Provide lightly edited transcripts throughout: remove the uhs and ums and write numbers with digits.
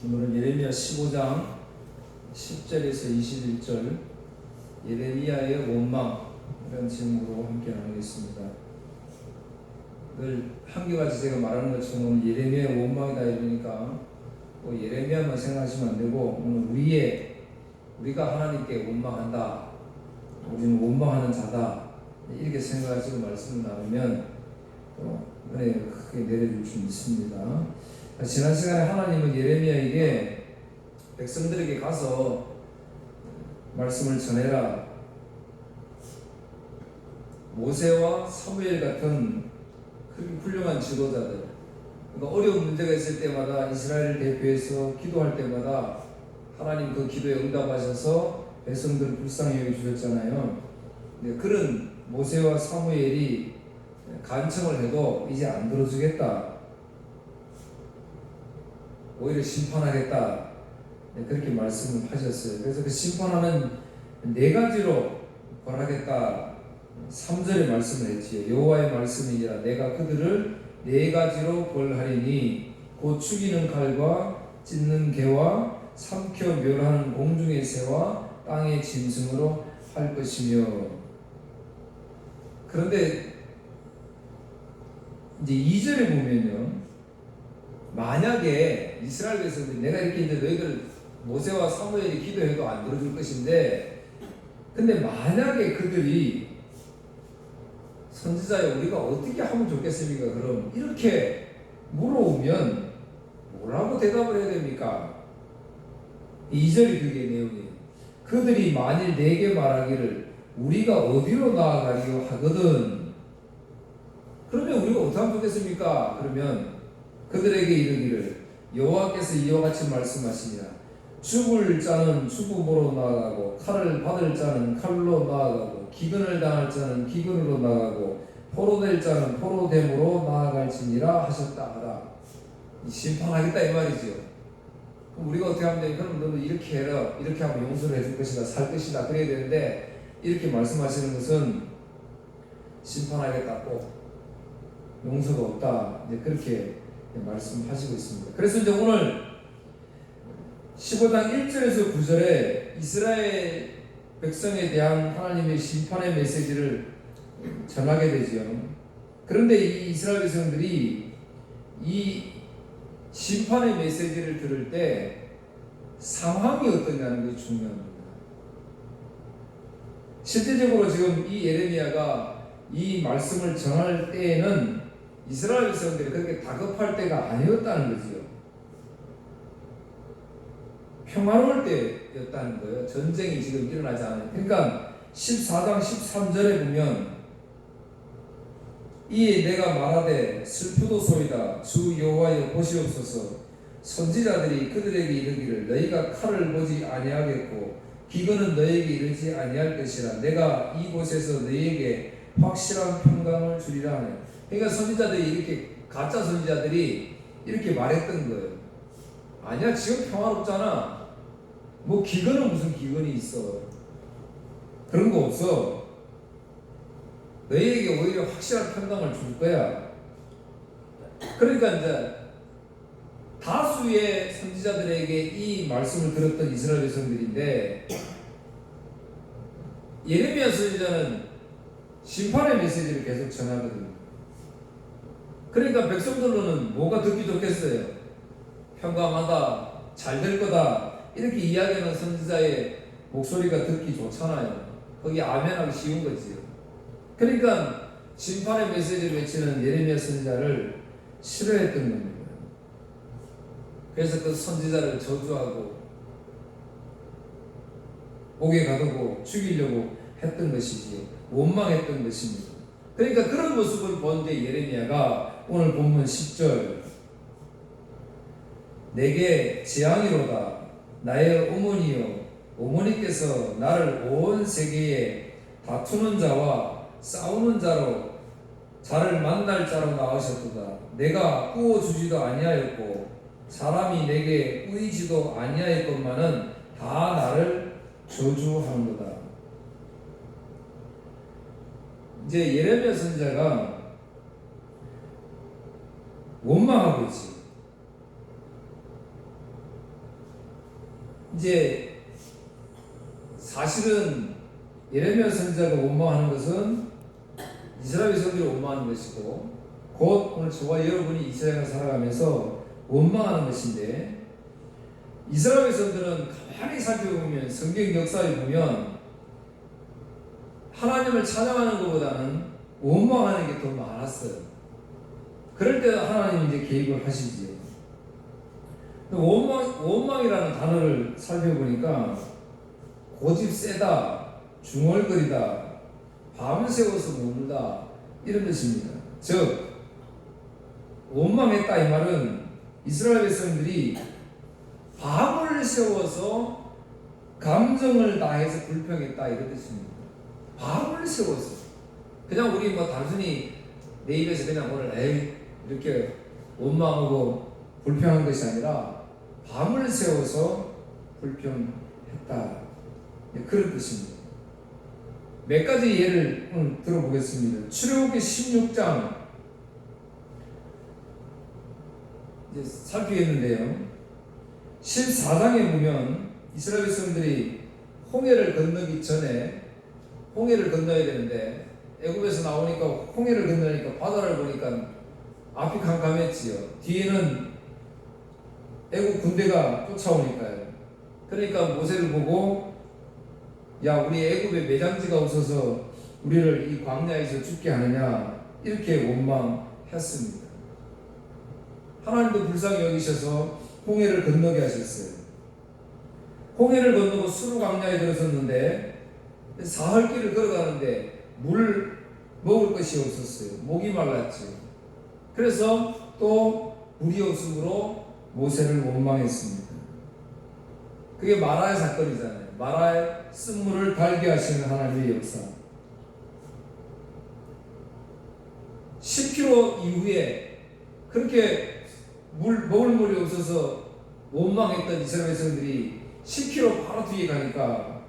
오늘은 예레미야 15장 10절에서 21절 예레미야의 원망이라는 제목으로 함께 나누겠습니다. 늘 한결같이 제가 말하는 것처럼 오늘 예레미야의 원망이다 이러니까 예레미야만 생각하시면 안 되고 오늘 우리가 하나님께 원망한다, 우리는 원망하는 자다 이렇게 생각하시고 말씀을 나누면 은혜가 크게 내려줄 수 있습니다. 지난 시간에 하나님은 예레미야에게 백성들에게 가서 말씀을 전해라, 모세와 사무엘 같은 훌륭한 지도자들, 그러니까 어려운 문제가 있을 때마다 이스라엘을 대표해서 기도할 때마다 하나님 그 기도에 응답하셔서 백성들을 불쌍히 여겨주셨잖아요. 그런 모세와 사무엘이 간청을 해도 이제 안 들어주겠다, 오히려 심판하겠다, 그렇게 말씀을 하셨어요. 그래서 그 심판하는 네 가지로 벌하겠다 3절에 말씀을 했지요. 여호와의 말씀이니라 내가 그들을 네 가지로 벌하리니 곧 죽이는 칼과 찢는 개와 삼켜 멸하는 공중의 새와 땅의 짐승으로 할 것이며. 그런데 이제 2절에 보면요, 만약에 이스라엘 백성들이 내가 이렇게 이제 너희들 모세와 사무엘이 기도해도 안 들어줄 것인데, 근데 만약에 그들이 선지자여 우리가 어떻게 하면 좋겠습니까? 그럼 이렇게 물어오면 뭐라고 대답을 해야 됩니까? 2절이 그게 내용이에요. 그들이 만일 내게 말하기를 우리가 어디로 나아가리요 하거든, 그러면 우리가 어떻게 하면 좋겠습니까? 그러면 그들에게 이르기를 여호와께서 이와 같이 말씀하시니라 죽을 자는 죽음으로 나아가고 칼을 받을 자는 칼로 나아가고 기근을 당할 자는 기근으로 나아가고 포로될 자는 포로됨으로 나아갈지니라 하셨다 하라. 심판하겠다 이 말이죠. 그럼 우리가 어떻게 하면 돼? 그럼 너도 이렇게 해라, 이렇게 하면 용서를 해줄 것이다, 살 것이다 그래야 되는데, 이렇게 말씀하시는 것은 심판하겠다, 꼭 용서가 없다, 이제 그렇게 말씀하시고 있습니다. 그래서 이제 오늘 15장 1절에서 9절에 이스라엘 백성에 대한 하나님의 심판의 메시지를 전하게 되죠. 그런데 이 이스라엘 백성들이 이 심판의 메시지를 들을 때 상황이 어떠냐는 게 중요합니다. 실제적으로 지금 이 예레미야가 이 말씀을 전할 때에는 이스라엘 백성들이 그렇게 다급할 때가 아니었다는 거지요. 평화로울 때였다는 거예요. 전쟁이 지금 일어나지 않아요. 그러니까 14장 13절에 보면 이에 내가 말하되 슬프도소이다 주 여호와여 보시옵소서, 선지자들이 그들에게 이르기를 너희가 칼을 보지 아니하겠고 기근은 너희에게 이르지 아니할 것이라 내가 이곳에서 너희에게 확실한 평강을 주리라 하네. 그러니까 선지자들이 이렇게, 가짜 선지자들이 이렇게 말했던 거예요. 아니야, 지금 평화롭잖아. 뭐 기근은 무슨 기근이 있어. 그런 거 없어. 너희에게 오히려 확실한 평강을 줄 거야. 그러니까 이제 다수의 선지자들에게 이 말씀을 들었던 이스라엘 백성들인데, 예레미야 선지자는 심판의 메시지를 계속 전하거든요. 그러니까 백성들로는 뭐가 듣기 좋겠어요? 평강하다, 잘 될 거다, 이렇게 이야기하는 선지자의 목소리가 듣기 좋잖아요. 거기 아멘하기 쉬운 거지요. 그러니까 심판의 메시지를 외치는 예레미야 선지자를 싫어했던 겁니다. 그래서 그 선지자를 저주하고 옥에 가두고 죽이려고 했던 것이지요. 원망했던 것입니다. 그러니까 그런 모습을 본 데 예레미야가 오늘 본문 10절 내게 재앙이로다 나의 어머니여, 어머니께서 나를 온 세계에 다투는 자와 싸우는 자로 자를 만날 자로 낳으셨도다. 내가 꾸어주지도 아니하였고 사람이 내게 꾸이지도 아니하였건만은 다 나를 저주하는도다. 이제 예레미야 선지자가 원망하고 있지. 이제 사실은 예레미야 선지자가 원망하는 것은 이스라엘 백성들이 원망하는 것이고 곧 오늘 저와 여러분이 이스라엘을 살아가면서 원망하는 것인데, 이스라엘 백성들은 가만히 살펴보면 성경 역사를 보면 하나님을 찬양하는 것보다는 원망하는 게 더 많았어요. 그럴 때 하나님이 이제 개입을 하시지요. 원망이라는 단어를 살펴보니까 고집 세다, 중얼거리다, 밤을 새워서 머물다, 이런 뜻입니다. 즉 원망했다 이 말은 이스라엘 백성들이 밤을 세워서 감정을 다해서 불평했다 이런 뜻입니다. 밤을 세워서 그냥 우리 뭐 단순히 내 입에서 그냥 오늘 이렇게 원망하고 불평한 것이 아니라 밤을 세워서 불평했다, 그런 뜻입니다. 몇 가지 예를 들어보겠습니다. 출애굽기 16장 이제 살피겠는데요. 14장에 보면 이스라엘 백성들이 홍해를 건너기 전에, 홍해를 건너야 되는데 애굽에서 나오니까 홍해를 건너니까 바다를 보니까 앞이 캄캄했지요. 뒤에는 애굽 군대가 쫓아오니까요. 그러니까 모세를 보고 야, 우리 애굽에 매장지가 없어서 우리를 이 광야에서 죽게 하느냐, 이렇게 원망했습니다. 하나님도 불쌍히 여기셔서 홍해를 건너게 하셨어요. 홍해를 건너고 수르 광야에 들어섰는데 사흘길을 걸어가는데 물 먹을 것이 없었어요. 목이 말랐죠. 그래서 또 물이 없으므로 모세를 원망했습니다. 그게 마라의 사건이잖아요. 마라의 쓴물을 달게 하시는 하나님의 역사. 10km 이후에 그렇게 먹을 물이 없어서 원망했던 이스라엘 백성들이 10km 바로 뒤에 가니까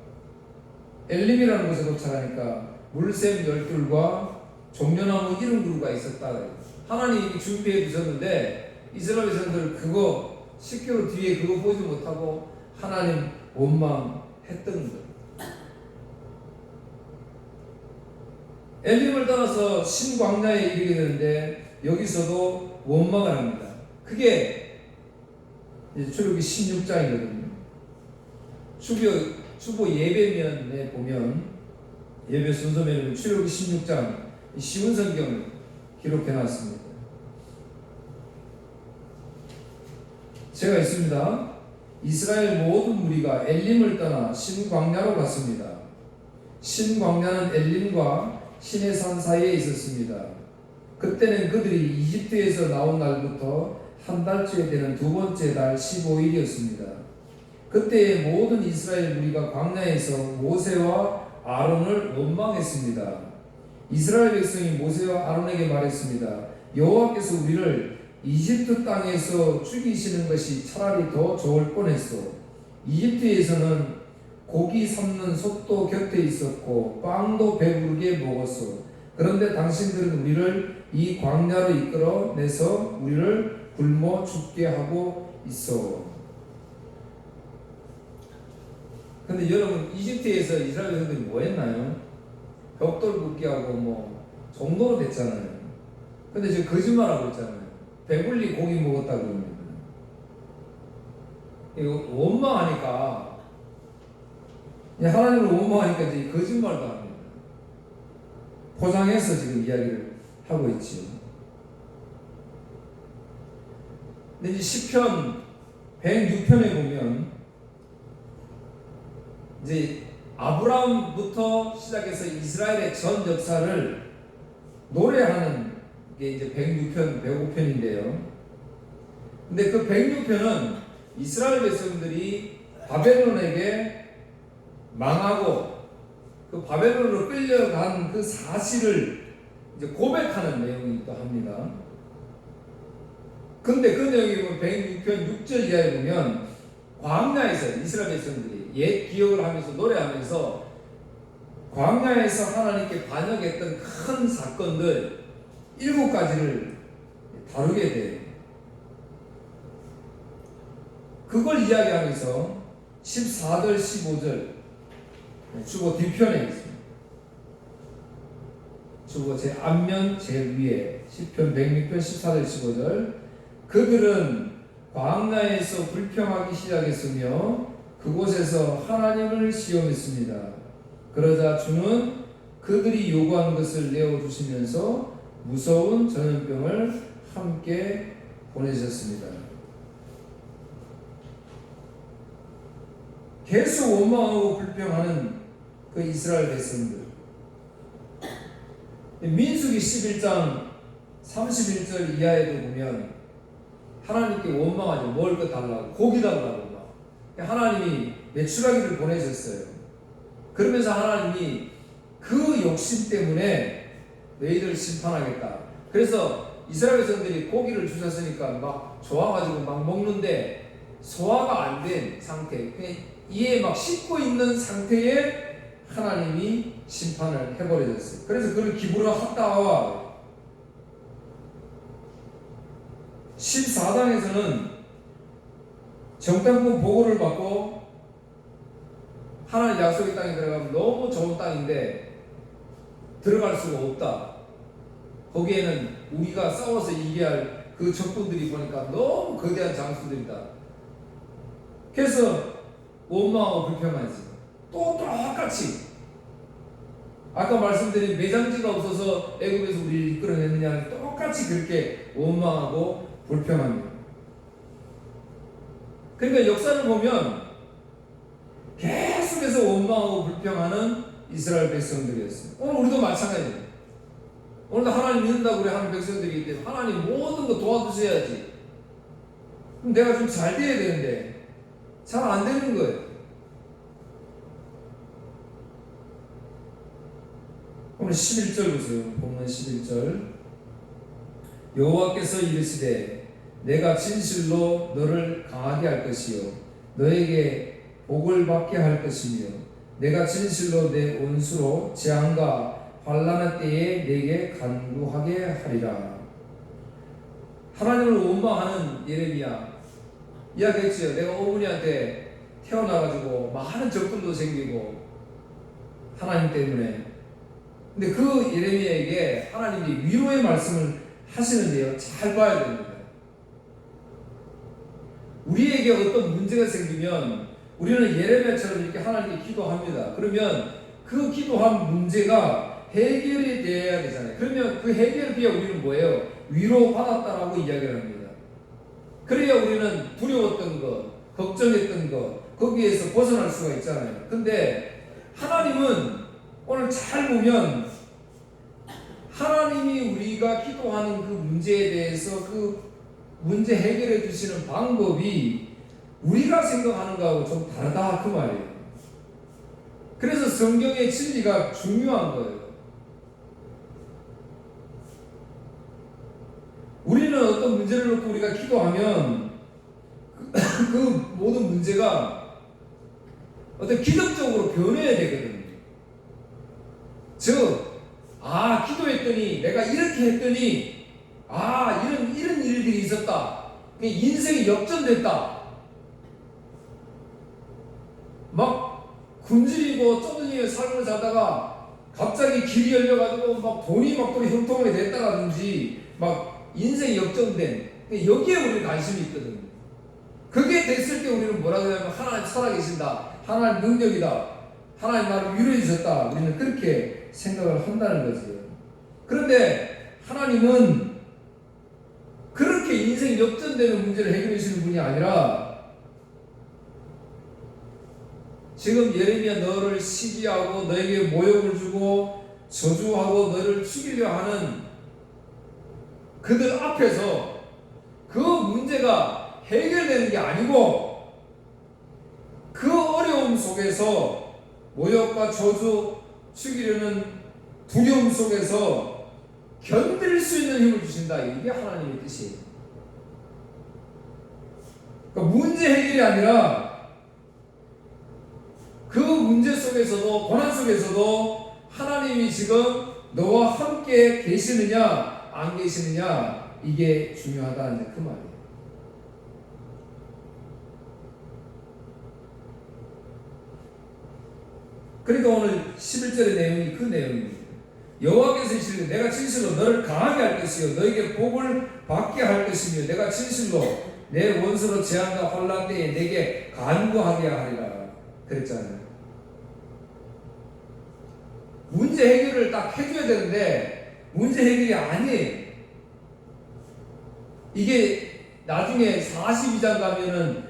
엘림이라는 곳에 도착하니까 물샘 12과 종려나무 70그루가 있었다. 하나님이 준비해 주셨는데 이스라엘 백성들 그거 10km 뒤에 그거 보지 못하고 하나님 원망했던 것. 엘림을 따라서 신광야에 이르게 되는데 여기서도 원망을 합니다. 그게 출애굽기 16장이거든요. 추보 예배면에 보면, 예배 순서면에 출애굽기 16장 쉬운 성경을 기록해 놨습니다. 제가 있습니다. 이스라엘 모든 무리가 엘림을 떠나 신광야로 갔습니다. 신광야는 엘림과 시내산 사이에 있었습니다. 그때는 그들이 이집트에서 나온 날부터 한 달째 되는 두 번째 달 15일이었습니다. 그때의 모든 이스라엘 무리가 광야에서 모세와 아론을 원망했습니다. 이스라엘 백성이 모세와 아론에게 말했습니다. 여호와께서 우리를 이집트 땅에서 죽이시는 것이 차라리 더 좋을 뻔했소. 이집트에서는 고기 삶는 솥도 곁에 있었고 빵도 배부르게 먹었소. 그런데 당신들은 우리를 이 광야로 이끌어내서 우리를 굶어 죽게 하고 있어. 근데 여러분, 이집트에서 이스라엘 백성들이 뭐 했나요? 벽돌 굽게 하고 뭐 정도로 됐잖아요. 근데 지금 거짓말하고 있잖아요. 배불리 고기 먹었다고 합니다. 이거 원망하니까, 하나님을 원망하니까 이제 거짓말도 합니다. 포장해서 지금 이야기를 하고 있지요. 근데 이제 시편 106편에 보면 이제 아브라함부터 시작해서 이스라엘의 전 역사를 노래하는 게 이제 106편, 105편인데요. 근데 그 106편은 이스라엘 백성들이 바벨론에게 망하고 그 바벨론으로 끌려간 그 사실을 이제 고백하는 내용이기도 합니다. 근데 그 내용이 보면 106편 6절 이하에 보면 광야에서 이스라엘 백성들이 옛 기억을 하면서 노래하면서 광야에서 하나님께 반역했던 큰 사건들 7가지를 다루게 돼요. 그걸 이야기하면서 14절 15절 주보 뒤편에 있습니다. 주보 제 앞면 제일 위에 시편 106편 14절 15절 그들은 광야에서 불평하기 시작했으며 그곳에서 하나님을 시험했습니다. 그러자 주는 그들이 요구한 것을 내어주시면서 무서운 전염병을 함께 보내셨습니다. 계속 원망하고 불평하는 그 이스라엘 백성들. 민수기 11장 31절 이하에도 보면 하나님께 원망하죠. 먹을 것 달라고, 고기 달라고 막. 하나님이 메추라기를 보내셨어요. 그러면서 하나님이 그 욕심 때문에 너희들 심판하겠다. 그래서 이스라엘 백성들이 고기를 주셨으니까 막 좋아가지고 막 먹는데 소화가 안 된 상태, 이에 막 씹고 있는 상태에 하나님이 심판을 해버려졌어요. 그래서 그를 기브라 핫다와 14장에서는 정탐꾼 보고를 받고 하나님 약속의 땅에 들어가면 너무 좋은 땅인데 들어갈 수가 없다. 거기에는 우리가 싸워서 이겨할 그 적군들이 보니까 너무 거대한 장수들이다. 그래서 원망하고 불평하지. 또 똑같이 아까 말씀드린 매장지가 없어서 애굽에서 우리를 이끌어냈느냐 똑같이 그렇게 원망하고 불평합니다. 그러니까 역사를 보면 계속해서 원망하고 불평하는 이스라엘 백성들이었어요. 오늘 우리도 마찬가지예요. 오늘도 하나님 믿는다고 그래 하는 백성들이기 때문에 하나님 모든 거 도와주셔야지. 그럼 내가 좀 잘 돼야 되는데 잘 안 되는 거예요. 오늘 11절 보세요. 본문 11절. 여호와께서 이르시되 내가 진실로 너를 강하게 할 것이요 너에게 복을 받게 할 것이며 내가 진실로 내 원수로 재앙과 환난의 때에 내게 간구하게 하리라. 하나님을 원망하는 예레미야 이야기했죠. 내가 어머니한테 태어나가지고 많은 적들도 생기고 하나님 때문에. 근데 그 예레미야에게 하나님이 위로의 말씀을 하시는데요. 잘 봐야 됩니다. 우리에게 어떤 문제가 생기면 우리는 예레미야처럼 이렇게 하나님께 기도합니다. 그러면 그 기도한 문제가 해결이 돼야 되잖아요. 그러면 그 해결을 위해 우리는 뭐예요? 위로받았다라고 이야기를 합니다. 그래야 우리는 두려웠던 것, 걱정했던 것, 거기에서 벗어날 수가 있잖아요. 근데 하나님은 오늘 잘 보면 하나님이 우리가 기도하는 그 문제에 대해서 그 문제 해결해 주시는 방법이 우리가 생각하는 거하고 좀 다르다 그 말이에요. 그래서 성경의 진리가 중요한 거예요. 우리는 어떤 문제를 놓고 우리가 기도하면 그 모든 문제가 어떤 기적적으로 변해야 되거든요. 즉, 기도했더니 내가 이렇게 했더니 이런 일들이 있었다. 인생이 역전됐다. 막 굶주리고 쪼들리며 삶을 살다가 갑자기 길이 열려가지고 막 돈이 막 형통하게 됐다라든지 막 인생이 역전된 여기에 우리는 관심이 있거든요. 그게 됐을 때 우리는 뭐라고 하냐면 하나님 살아계신다. 하나님 능력이다. 하나님 나를 위로해 주셨다. 우리는 그렇게 생각을 한다는 거죠. 그런데 하나님은 그렇게 인생 역전되는 문제를 해결해 주시는 분이 아니라 지금 예레미야 너를 시기하고 너에게 모욕을 주고 저주하고 너를 죽이려 하는 그들 앞에서 그 문제가 해결되는 게 아니고 그 어려움 속에서 모욕과 저주 죽이려는 두려움 속에서 견딜 수 있는 힘을 주신다. 이게 하나님의 뜻이에요. 그러니까 문제 해결이 아니라 그 문제 속에서도 고난 속에서도 하나님이 지금 너와 함께 계시느냐 안 계시느냐 이게 중요하다. 이제 그 말이에요. 그러니까 오늘 11절의 내용이 그 내용입니다. 여호와께서 이르시되 내가 진실로 너를 강하게 할 것이요 너에게 복을 받게 할 것이며 내가 진실로 내 원수로 재앙과 환난 때에 내게 간구하게 하리라 그랬잖아요. 문제 해결을 딱 해줘야 되는데 문제 해결이 아니에요. 이게 나중에 42장 가면은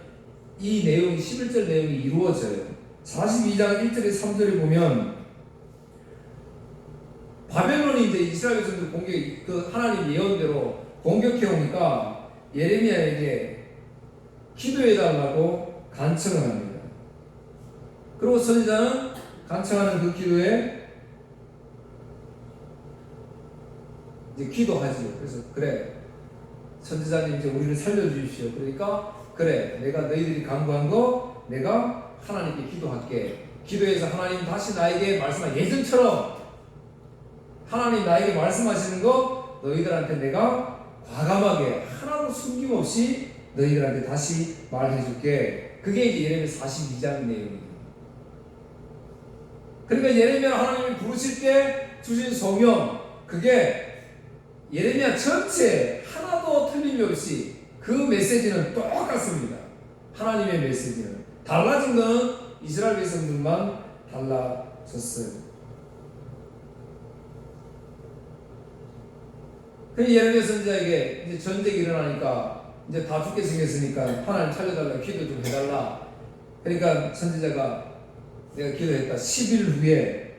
이 내용이 11절 내용이 이루어져요. 42장 1절에 3절에 보면 바벨론이 이제 이스라엘 백성들 공격, 그 하나님 예언대로 공격해 오니까 예레미야에게 기도해 달라고 간청을 합니다. 그리고 선지자는 간청하는 그 기도에 이제 기도하지요. 그래서 그래 선지자님 이제 우리를 살려주십시오. 그러니까 그래 내가 너희들이 간구한 거 내가 하나님께 기도할게. 기도해서 하나님 다시 나에게 말씀한 예전처럼 하나님 나에게 말씀하시는 거 너희들한테 내가 과감하게 하나도 숨김없이 너희들한테 다시 말해줄게. 그게 이제 예레미야 42장 내용입니다. 그러니까 예레미야 하나님이 부르실 때 주신 성령 그게 예레미야 전체 하나도 틀림이 없이 그 메시지는 똑같습니다. 하나님의 메시지는 달라진 건 이스라엘 백성들만 달라졌어요. 그 예레미야 선지자에게 이제 전쟁이 일어나니까 이제 다 죽게 생겼으니까 하나님 살려달라 기도 좀 해달라. 그러니까 선지자가 내가 기도했다 10일 후에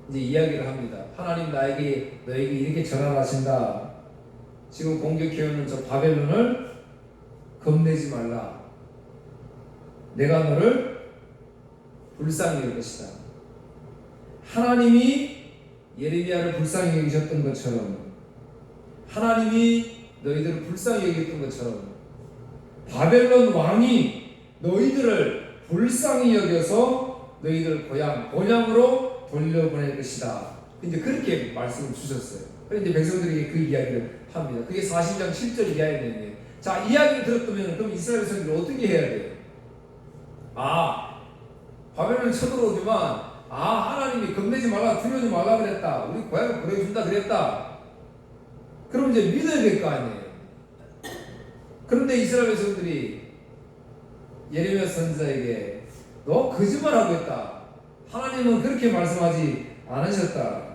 이제 이야기를 합니다. 하나님 너에게 이렇게 전하하신다. 지금 공격해오는 저 바벨론을 겁내지 말라. 내가 너를 불쌍히 여길 것이다. 하나님이 예레미야를 불쌍히 여기셨던 것처럼 하나님이 너희들을 불쌍히 여겼던 것처럼 바벨론 왕이 너희들을 불쌍히 여겨서 너희들 본향으로 돌려보낼 것이다. 이제 그렇게 말씀을 주셨어요. 그래서 이제 백성들에게 그 이야기를 합니다. 그게 40장 7절 이하였는데, 자 이야기를 들었다면 그럼 이스라엘 백성들이 어떻게 해야 돼요? 바벨론이 쳐들어오지만 하나님이 겁내지 말라 두려워하지 말라 그랬다. 우리 고향을 보내준다 그랬다. 그럼 이제 믿어야 될 거 아니에요. 그런데 이스라엘 백성들이 예레미야 선지자에게 너 거짓말하고 있다. 하나님은 그렇게 말씀하지 않으셨다.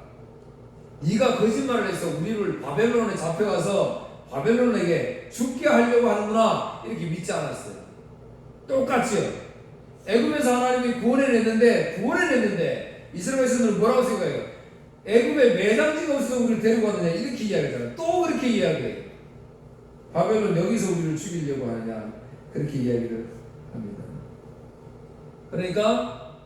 네가 거짓말을 해서 우리를 바벨론에 잡혀가서 바벨론에게 죽게 하려고 하는구나 이렇게 믿지 않았어요. 똑같이요. 애굽에서 하나님이 구원해냈는데 이스라엘 백성들은 뭐라고 생각해요? 애굽에 매장지가 없어서 우리를 데리고 왔느냐 이렇게 이야기하잖아요. 또 그렇게 이야기해요. 바벨론 여기서 우리를 죽이려고 하느냐 그렇게 이야기를 합니다. 그러니까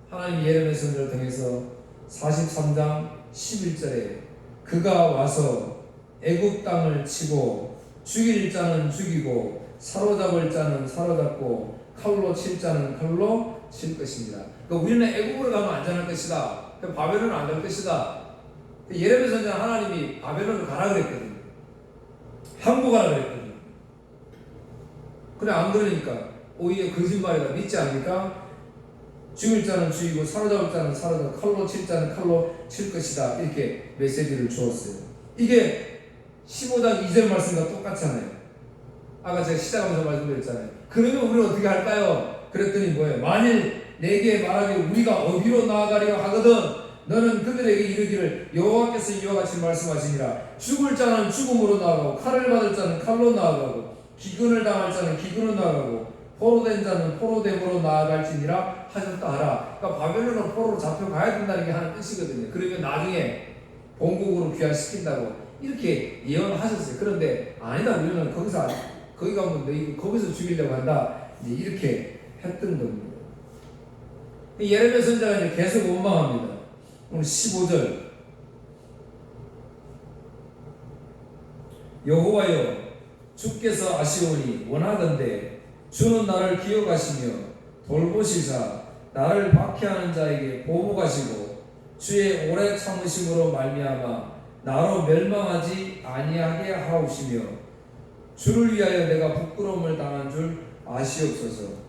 하나님 예레미야 선지자를 통해서 43장 11절에 그가 와서 애굽 땅을 치고 죽일 자는 죽이고 사로잡을 자는 사로잡고 칼로 칠 자는 칼로 칠 것입니다. 그러니까 우리는 애굽으로 가면 안전할 것이다. 바벨론은 안 갈 것이다. 예레미야 선지자는 하나님이 바벨론을 가라 그랬거든요. 항복하라 그랬거든요. 그래 안 그러니까 오히려 거짓말이다 믿지 않으니까 죽일 자는 죽이고 사로잡을 자는 사로잡고 칼로 칠 자는 칼로 칠 것이다 이렇게 메시지를 주었어요. 이게 15장 2절 말씀과 똑같잖아요. 아까 제가 시작하면서 말씀드렸잖아요. 그러면 우리는 어떻게 할까요? 그랬더니 뭐예요? 만일 내게 말하기 우리가 어디로 나아가려 하거든 너는 그들에게 이르기를 여호와께서 이와 같이 말씀하시니라. 죽을 자는 죽음으로 나아가고 칼을 받을 자는 칼로 나아가고 기근을 당할 자는 기근으로 나아가고 포로된 자는 포로됨으로 나아갈지니라 하셨다 하라. 그러니까 바벨론은 포로로 잡혀가야 된다는 게 하는 뜻이거든요. 그러면 나중에 본국으로 귀환시킨다고 이렇게 예언하셨어요. 그런데 아니다 우리는 거기 가면 너희 거기서 죽이려고 한다 이제 이렇게 했던 겁니다. 예레미야 선지자가 이제 계속 원망합니다. 오늘 15절 여호와여 주께서 아시오니 원하건대 주는 나를 기억하시며 돌보시사 나를 박해하는 자에게 보복하시고 주의 오래 참으심으로 말미암아 나로 멸망하지 아니하게 하옵시며 주를 위하여 내가 부끄러움을 당한 줄 아시옵소서.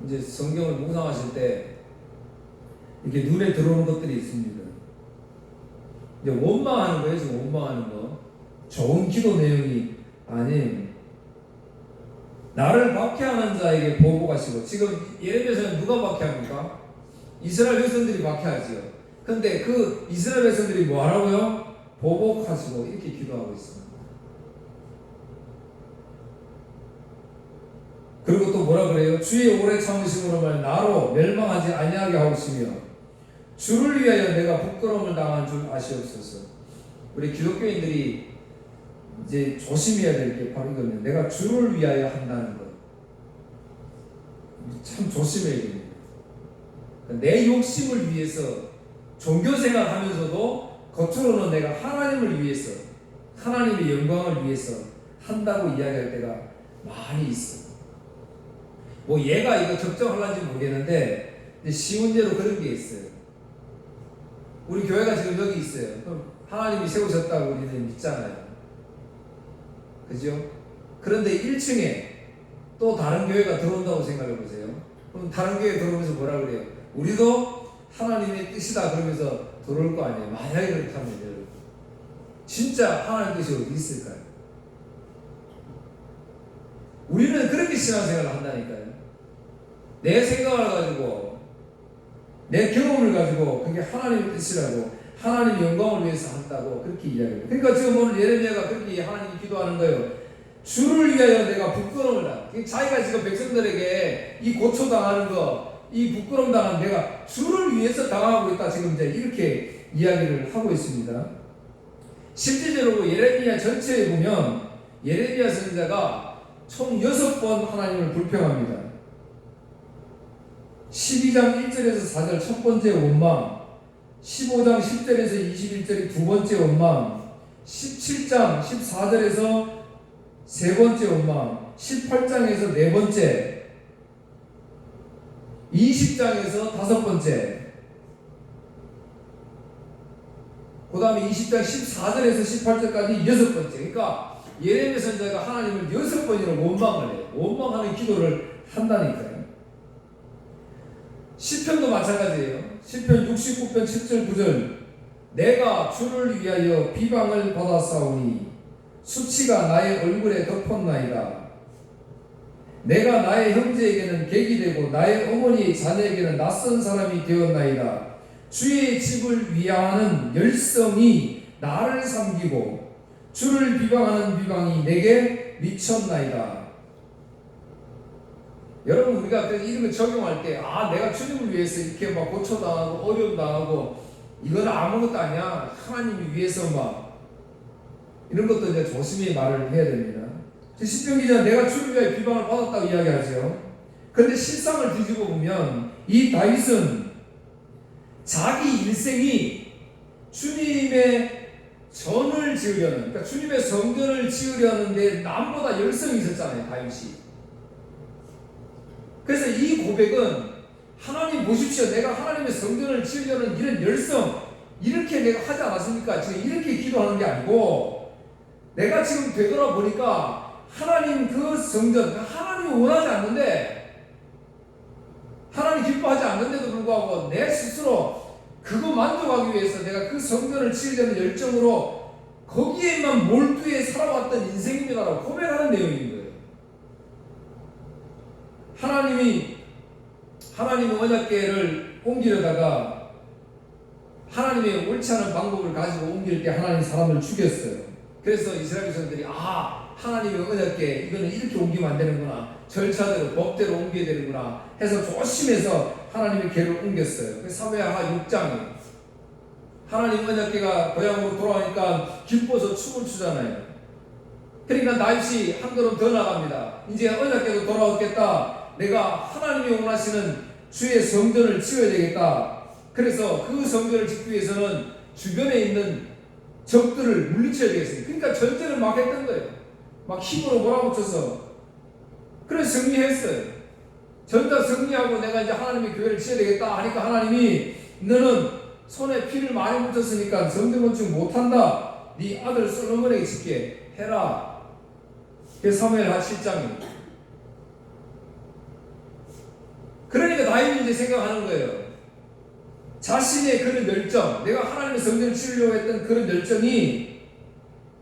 이제 성경을 묵상하실 때 이렇게 눈에 들어오는 것들이 있습니다. 이제 원망하는 거예요, 지금 원망하는 거. 좋은 기도 내용이 아닌 나를 박해하는 자에게 보복하시고, 지금 예레미야서는 누가 박해합니까? 이스라엘 백성들이 박해하지요. 근데 그 이스라엘 백성들이 뭐 하라고요? 보복하시고 이렇게 기도하고 있습니다. 그리고 또 뭐라 그래요? 주의 오래 참으심으로 말 나로 멸망하지 아니하게 하옵시며 주를 위하여 내가 부끄러움을 당한 줄 아시옵소서. 우리 기독교인들이 이제 조심해야 될 게 바로 이거는 내가 주를 위하여 한다는 것. 참 조심해야 됩니다. 내 욕심을 위해서 종교생활 하면서도 겉으로는 내가 하나님을 위해서, 하나님의 영광을 위해서 한다고 이야기할 때가 많이 있어요. 뭐 얘가 이거 적정할런지 모르겠는데 쉬운 예로 그런 게 있어요. 우리 교회가 지금 여기 있어요. 그럼 하나님이 세우셨다고 우리는 믿잖아요. 그죠? 그런데 1층에 또 다른 교회가 들어온다고 생각해 보세요. 그럼 다른 교회 들어오면서 뭐라 그래요? 우리도 하나님의 뜻이다 그러면서 들어올 거 아니에요. 만약에 그렇다면 여러분, 진짜 하나님 뜻이 어디 있을까요? 우리는 그렇게 신앙생활을 한다니까요. 내 생각을 가지고 내 경험을 가지고 그게 하나님의 뜻이라고, 하나님의 영광을 위해서 한다고 그렇게 이야기해요. 그러니까 지금 오늘 예레미야가 그렇게 하나님이 기도하는 거예요. 주를 위하여 내가 부끄러움을 당. 자기가 지금 백성들에게 이 고초당하는 거, 이 부끄러움 당한 내가 주를 위해서 당하고 있다. 지금 이제 이렇게 이야기를 하고 있습니다. 실제적으로 예레미야 전체에 보면 예레미야 선지자가 총 6번 하나님을 불평합니다. 12장 1절에서 4절 첫 번째 원망, 15장 10절에서 21절이 두 번째 원망, 17장 14절에서 세 번째 원망, 18장에서 네 번째, 20장에서 다섯 번째, 그 다음에 20장 14절에서 18절까지 여섯 번째. 그러니까 예레미야 선지자가 하나님을 6번이나 원망을 해요. 원망하는 기도를 한다니까요. 시편도 마찬가지예요. 시편 69편 7절 9절 내가 주를 위하여 비방을 받았사오니 수치가 나의 얼굴에 덮었나이다. 내가 나의 형제에게는 객이 되고 나의 어머니의 자녀에게는 낯선 사람이 되었나이다. 주의 집을 위하는 열성이 나를 삼키고 주를 비방하는 비방이 내게 미쳤나이다. 여러분, 우리가 이런 거 적용할 때, 내가 주님을 위해서 이렇게 막 고초당하고 어려움 당하고 이건 아무것도 아니야, 하나님을 위해서 막 이런 것도 이제 조심히 말을 해야 됩니다. 시편 기자는 내가 주를 위하여 비방을 받았다고 이야기하죠. 그런데 실상을 뒤집어 보면 이 다윗은 자기 일생이 주님의 전을 지으려는, 그러니까 주님의 성전을 지으려는데 남보다 열성이 있었잖아요, 다윗이. 그래서 이 고백은 하나님 보십시오, 내가 하나님의 성전을 지으려는 이런 열성, 이렇게 내가 하지 않았습니까? 지금 이렇게 기도하는 게 아니고, 내가 지금 되돌아보니까 하나님 그 성전, 하나님이 원하지 않는데, 하나님 기뻐하지 않는데도 불구하고 내 스스로 그거 만족하기 위해서 내가 그 성전을 지으려는 열정으로 거기에만 몰두해 살아왔던 인생입니다라고 고백하는 내용인 거예요. 하나님의 언약궤를 옮기려다가 하나님의 옳지 않은 방법을 가지고 옮길 때 하나님 사람을 죽였어요. 그래서 이스라엘 백성들이 하나님의 언약궤 이거는 이렇게 옮기면 안 되는구나, 절차대로 법대로 옮겨야 되는구나 해서 조심해서 하나님의 궤를 옮겼어요. 그 사무엘하 6장에 하나님 언약궤가 고향으로 돌아오니까 기뻐서 춤을 추잖아요. 그러니까 다윗이 한 걸음 더 나갑니다. 이제 언약궤도 돌아오겠다. 내가 하나님이 원하시는 주의 성전을 지어야 되겠다. 그래서 그 성전을 짓기 위해서는 주변에 있는 적들을 물리쳐야 되겠습니다. 그러니까 전쟁을 막 했던 거예요. 막 힘으로 몰아붙여서. 그래서 승리했어요. 전다 승리하고 내가 이제 하나님의 교회를 지어야 되겠다 하니까 하나님이 너는 손에 피를 많이 묻혔으니까 성전 건축 못한다. 네 아들 솔로몬에게 짓게 해라. 그게 사무엘하 7장입니다. 이제 생각하는 거예요. 자신의 그런 열정, 내가 하나님의 성전을 지으려고 했던 그런 열정이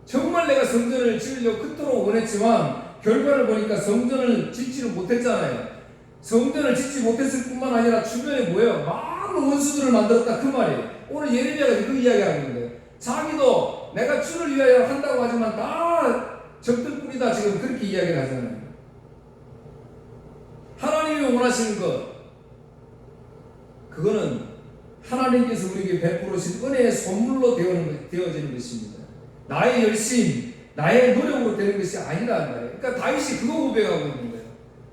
정말 내가 성전을 지으려고 그토록 원했지만 결과를 보니까 성전을 짓지를 못했잖아요. 성전을 짓지 못했을 뿐만 아니라 주변에 뭐예요? 많은 원수들을 만들었다 그 말이에요. 오늘 예레미야가 그 이야기하고 있는 거예요. 자기도 내가 주를 위하여 한다고 하지만 다 적들뿐이다 지금 그렇게 이야기를 하잖아요. 하나님이 원하시는 것, 그거는 하나님께서 우리에게 베풀으신 은혜의 선물로 되어지는 것입니다. 나의 열심, 나의 노력으로 되는 것이 아니라는 말이에요. 그러니까 다윗이 그거 고백하고 있는 거예요.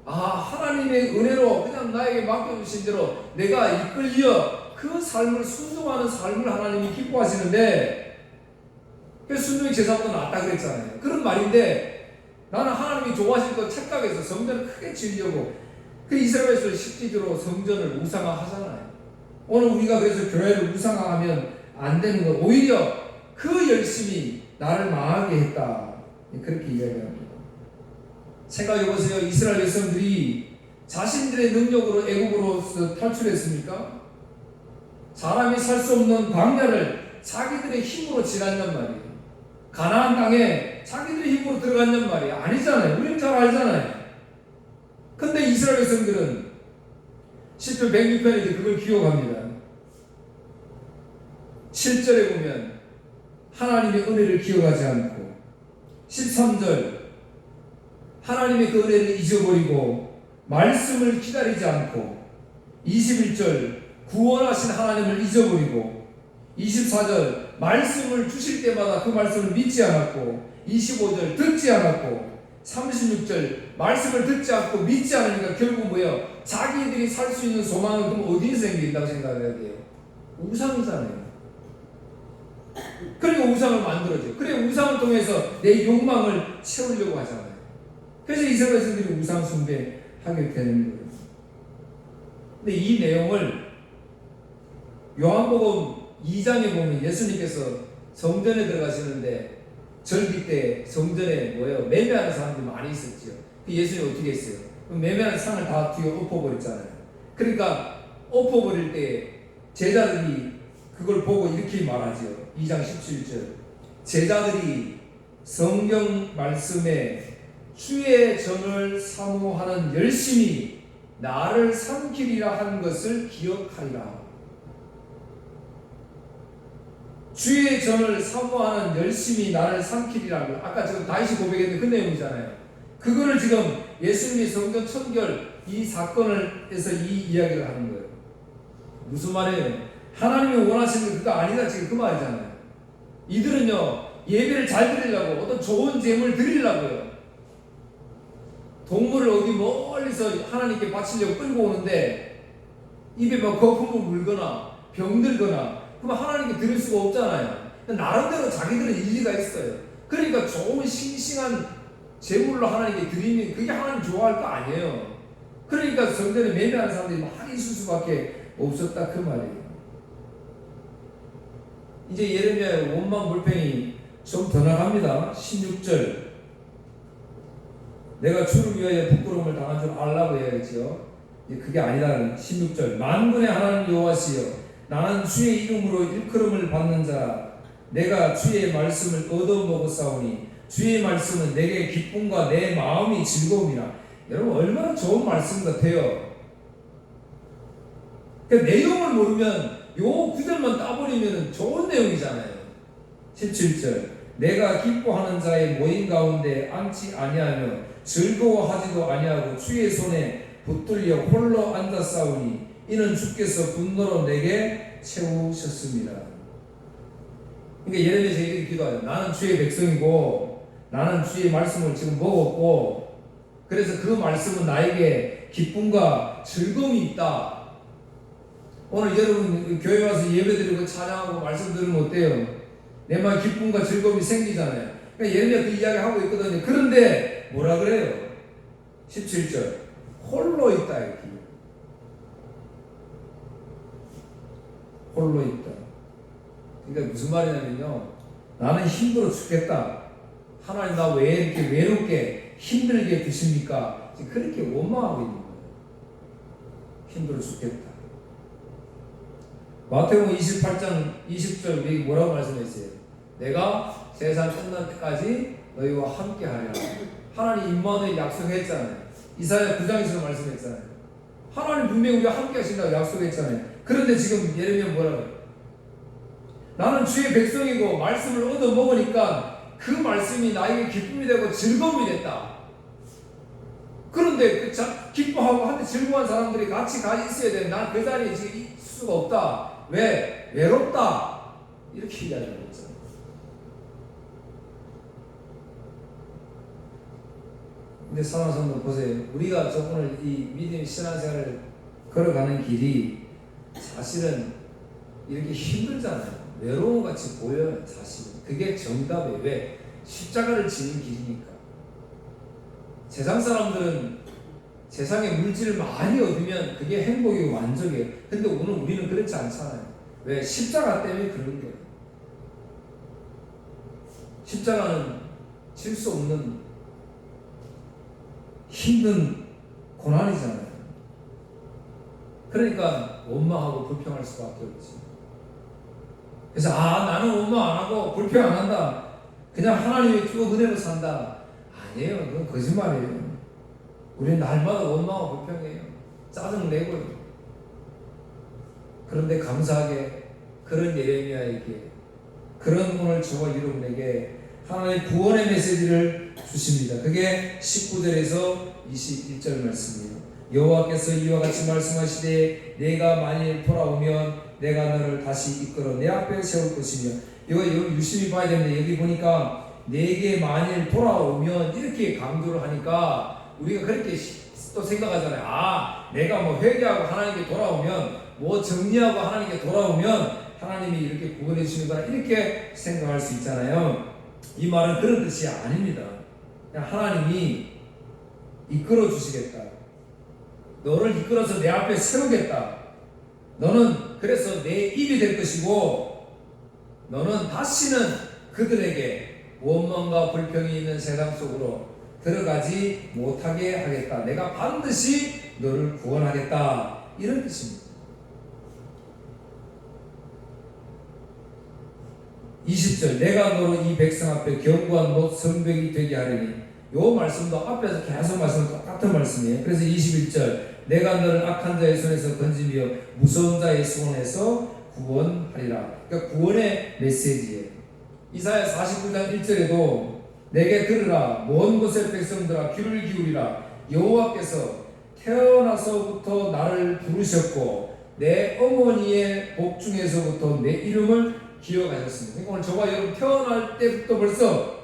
아, 하나님의 은혜로 그냥 나에게 맡겨주신 대로 내가 이끌려 그 삶을 순종하는 삶을 하나님이 기뻐하시는데, 그래서 순종이 제사보다 낫다 그랬잖아요. 그런 말인데 나는 하나님이 좋아하실 것 착각해서 성전을 크게 지으려고 그 이스라엘에서 실질적으로 성전을 우상화하잖아요. 오늘 우리가 그래서 교회를 우상화하면 안 되는 건 오히려 그 열심이 나를 망하게 했다. 그렇게 이야기합니다. 생각해보세요. 이스라엘 백성들이 자신들의 능력으로 애국으로서 탈출했습니까? 사람이 살 수 없는 광야를 자기들의 힘으로 지났냔 말이에요. 가나안 땅에 자기들의 힘으로 들어갔냔 말이에요. 아니잖아요. 우리는 잘 알잖아요. 근데 이스라엘 백성들은 시편 106편에 이제 그걸 기억합니다. 7절에 보면 하나님의 은혜를 기억하지 않고, 13절 하나님의 그 은혜를 잊어버리고 말씀을 기다리지 않고, 21절 구원하신 하나님을 잊어버리고, 24절 말씀을 주실 때마다 그 말씀을 믿지 않았고, 25절 듣지 않았고, 36절 말씀을 듣지 않고 믿지 않으니까 결국 뭐예요? 자기들이 살 수 있는 소망은 그럼 어디에서 생긴다고 생각해야 돼요? 우상이잖아요. 그리고 우상을 만들어줘. 그래 우상을 통해서 내 욕망을 채우려고 하잖아요. 그래서 이스라엘 백성들이 우상 숭배하게 되는 거예요. 근데 이 내용을 요한복음 2장에 보면 예수님께서 성전에 들어가시는데 절기 때 성전에 뭐예요? 매매하는 사람들이 많이 있었죠. 그 예수님이 어떻게 했어요? 매매하는 상을 다 뒤에 엎어버렸잖아요. 그러니까 엎어버릴 때 제자들이 그걸 보고 이렇게 말하죠. 2장 17절 제자들이 성경 말씀에 주의 전을 사모하는 열심히 나를 삼키리라 한 것을 기억하리라. 주의 전을 사모하는 열심히 나를 삼키리라고 아까 지금 다윗이 고백했던 그 내용이잖아요. 그거를 지금 예수님이 성전 천결 이 사건을 해서 이 이야기를 하는 거예요. 무슨 말이에요? 하나님이 원하시는 게 그거 아니다 지금 그 말이잖아요. 이들은요 예배를 잘 드리려고 어떤 좋은 제물 드리려고요. 동물을 어디 멀리서 하나님께 바치려고 끌고 오는데 입에 막 거품을 물거나 병들거나 그럼 하나님께 드릴 수가 없잖아요. 나름대로 자기들은 일리가 있어요. 그러니까 좋은 싱싱한 제물로 하나님께 드리면 그게 하나님 좋아할 거 아니에요. 그러니까 성전에 매매하는 사람들이 많이 있을 수밖에 없었다 그 말이에요. 이제 예레미야의 원망 불평이 좀 더 나갑니다. 16절 내가 주를 위하여 부끄러움을 당한 줄 알라고 해야겠죠. 그게 아니라 16절 만군의 하나님 여호와시여 나는 주의 이름으로 일컬음을 받는 자 내가 주의 말씀을 얻어먹었사오니 주의 말씀은 내게 기쁨과 내 마음이 즐거움이라. 여러분 얼마나 좋은 말씀 같아요. 그러니까 내용을 모르면 요 구절만 따버리면 좋은 내용이잖아요. 17절 내가 기뻐하는 자의 모임 가운데 앉지 아니하며 즐거워하지도 아니하고 주의 손에 붙들려 홀로 앉았사오니 이는 주께서 분노로 내게 채우셨습니다. 그러니까 예레미야서 이렇게 기도하죠. 나는 주의 백성이고 나는 주의 말씀을 지금 먹었고 그래서 그 말씀은 나에게 기쁨과 즐거움이 있다. 오늘 여러분 교회 와서 예배드리고 찬양하고 말씀 들으면 어때요? 내 마음에 기쁨과 즐거움이 생기잖아요. 그러니까 예레미야 그 이야기 하고 있거든요. 그런데 뭐라 그래요? 17절 홀로 있다 이렇게. 홀로 있다. 그러니까 무슨 말이냐면요. 나는 힘들어 죽겠다. 하나님 나 왜 이렇게 외롭게 힘들게 두십니까? 그렇게 원망하고 있는 거예요. 힘들어 죽겠다. 마태복음 28장 20절 우리 뭐라고 말씀했어요? 내가 세상 끝날 때까지 너희와 함께 하리라. 하나님 임마누엘 약속했잖아요. 이사야 9장에서 말씀했잖아요. 하나님 분명히 우리와 함께 하신다고 약속했잖아요. 그런데 지금 예레미야 뭐라고 해요? 나는 주의 백성이고 말씀을 얻어 먹으니까 그 말씀이 나에게 기쁨이 되고 즐거움이 됐다. 그런데 기뻐하고 한데 즐거운 사람들이 같이 있어야 되는데 난 그 자리에 지금 있을 수가 없다. 왜? 외롭다. 이렇게 이야기하고 있잖아요. 근데 사랑하는 성도 보세요. 우리가 오늘 이 믿음 신앙생활을 걸어가는 길이 사실은 이렇게 힘들잖아요. 외로움 같이 보여요. 사실은 그게 정답이에요. 왜? 십자가를 지는 길이니까. 세상 사람들은 세상의 물질을 많이 얻으면 그게 행복이고 만족이에요. 근데 오늘 우리는 그렇지 않잖아요. 왜? 십자가 때문에 그런 거예요. 십자가는 질 수 없는 힘든 고난이잖아요. 그러니까 원망하고 불평할 수밖에 없지. 그래서 나는 원망 안 하고 불평 안 한다. 그냥 하나님의 쭉 은혜로 산다. 아니에요. 그건 거짓말이에요. 우리는 날마다 원망하고 불평해요. 짜증내고요. 그런데 감사하게 그런 예레미야에게 그런 오늘 저와 여러분에게 하나님의 구원의 메시지를 주십니다. 그게 19절에서 21절 말씀이에요. 여호와께서 이와 같이 말씀하시되 내가 만일 돌아오면 내가 너를 다시 이끌어 내 앞에 세울 것이며 이거 유심히 봐야 되는데 여기 보니까 내게 만일 돌아오면 이렇게 강조를 하니까 우리가 그렇게 또 생각하잖아요. 내가 뭐 회개하고 하나님께 돌아오면 뭐 정리하고 하나님께 돌아오면 하나님이 이렇게 구원해 주시는구나 이렇게 생각할 수 있잖아요. 이 말은 그런 뜻이 아닙니다. 그냥 하나님이 이끌어 주시겠다. 너를 이끌어서 내 앞에 세우겠다. 너는 그래서 내 입이 될 것이고 너는 다시는 그들에게 원망과 불평이 있는 세상 속으로 들어가지 못하게 하겠다. 내가 반드시 너를 구원하겠다. 이런 뜻입니다. 20절 내가 너로 이 백성 앞에 견고한 못 성벽이 되게 하리니 요 말씀도 앞에서 계속 말씀 똑같은 말씀이에요. 그래서 21절 내가 너를 악한 자의 손에서 건지며 무서운 자의 손에서 구원하리라. 그러니까 구원의 메시지예요. 이사야 49장 1절에도 내게 들으라 먼 곳의 백성들아 귀를 기울이라 여호와께서 태어나서부터 나를 부르셨고 내 어머니의 복 중에서부터 내 이름을 기억하셨습니다. 그러니까 오늘 저와 여러분 태어날 때부터 벌써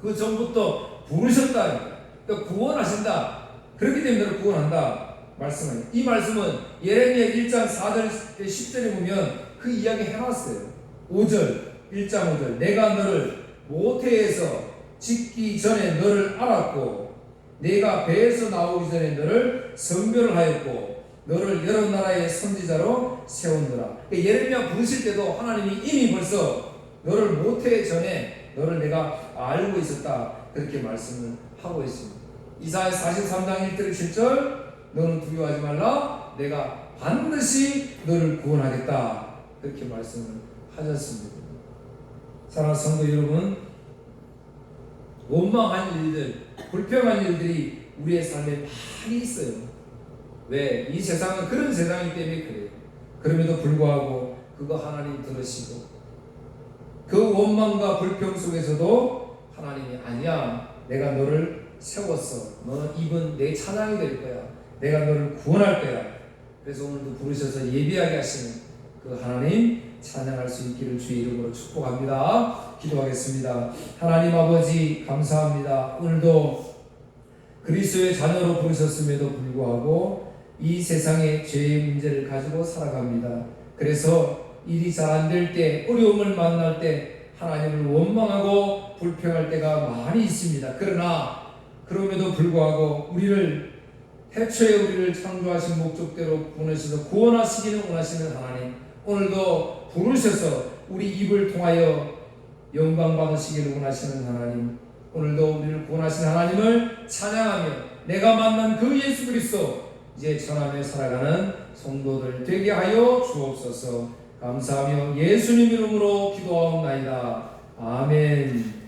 그 전부터 부르셨다. 그러니까 구원하신다. 그렇기 때문에 너를 구원한다. 말씀하니 이 말씀은 예레미야 1장 4절 10절에 보면 그 이야기 해놨어요. 5절 1장 5절 내가 너를 모태에서 짓기 전에 너를 알았고 내가 배에서 나오기 전에 너를 선별을 하였고 너를 여러 나라의 선지자로 세웠노라. 그러니까 예레미야 부르실 때도 하나님이 이미 벌써 너를 모태 전에 너를 내가 알고 있었다. 그렇게 말씀을 하고 있습니다. 이사야 43장 1절 7절 너는 두려워하지 말라. 내가 반드시 너를 구원하겠다. 그렇게 말씀을 하셨습니다. 사랑하는 성도 여러분, 원망한 일들, 불평한 일들이 우리의 삶에 많이 있어요. 왜? 이 세상은 그런 세상이기 때문에 그래요. 그럼에도 불구하고 그거 하나님 들으시고 그 원망과 불평 속에서도 하나님이 아니야. 내가 너를 세웠어. 너는 입은 내 찬양이 될 거야. 내가 너를 구원할 거야. 그래서 오늘도 부르셔서 예비하게 하시는 그 하나님 찬양할 수 있기를 주의 이름으로 축복합니다. 기도하겠습니다. 하나님 아버지 감사합니다. 오늘도 그리스도의 자녀로 부르셨음에도 불구하고 이 세상의 죄의 문제를 가지고 살아갑니다. 그래서 일이 잘 안 될 때, 어려움을 만날 때 하나님을 원망하고 불평할 때가 많이 있습니다. 그러나 그럼에도 불구하고 태초에 우리를 창조하신 목적대로 보내셔서 구원하시기를 원하시는 하나님, 오늘도 부르셔서 우리 입을 통하여 영광 받으시기를 원하시는 하나님, 오늘도 우리를 구원하신 하나님을 찬양하며 내가 만난 그 예수 그리스도 이제 천안에 살아가는 성도들 되게 하여 주옵소서. 감사하며 예수님 이름으로 기도하옵나이다. 아멘.